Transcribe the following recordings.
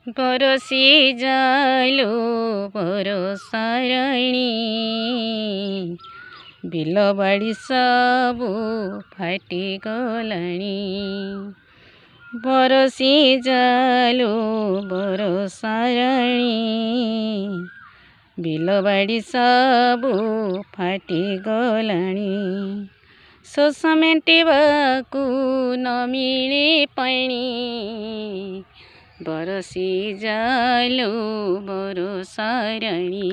बरसी जालु बरसारणी बिल बाड़ी सबु फाटी गलाणी। बरसी जालु बरसारणी बिल बाड़ी सबु फाटी गलाणी। शोष मेटिबाकु न मिले पानी बरसी जालु बरसारणी।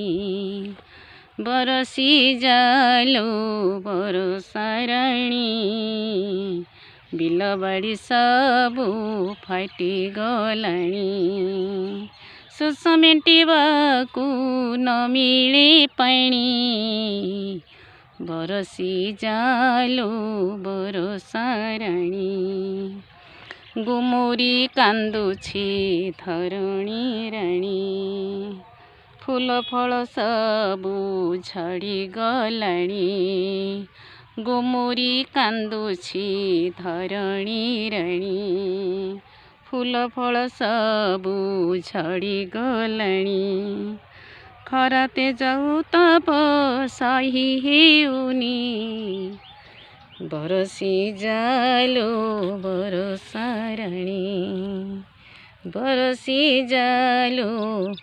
बरसी जालु बरसारणी बिल बाड़ी सबु फाटी गलाणी। शोष मेटिबाकु न मिले पानी बरसी जालु बरसारणी। गुमुरी कांदुछि धरणी राणी फूल फल सबु झड़ी गलाणी। गुमुरी कांदुछि धरणी राणी फूल फल सबु झड़ी गलाणी। खरा तेजउ तप सही हेउनी बरसी जालु बरसारणी। बरसी जालु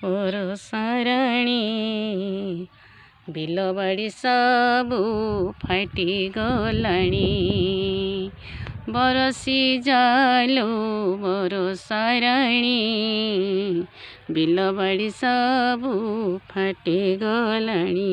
बरसारणी बिल बाड़ी सबु फाटी गलाणी। बरसी जालु बरसारणी बिल बाड़ी सबु फाटी गलाणी।